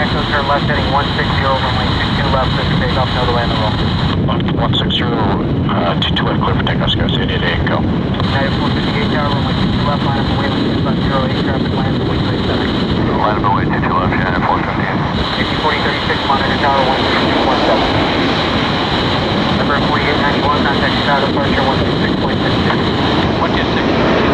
Echo, turn left heading 160, runway 22 left, clear for takeoff, no delay on the roll. 160, 22 left, clear for takeoff, Scott City to Echo. United 458 tower, runway 22 left, line up away, 650, traffic lands at Waypoint 7. Line up away, 22 left, United 458. AC 4036, monitor tower 13217. Number 4891, contact tower departure 126.62. 126.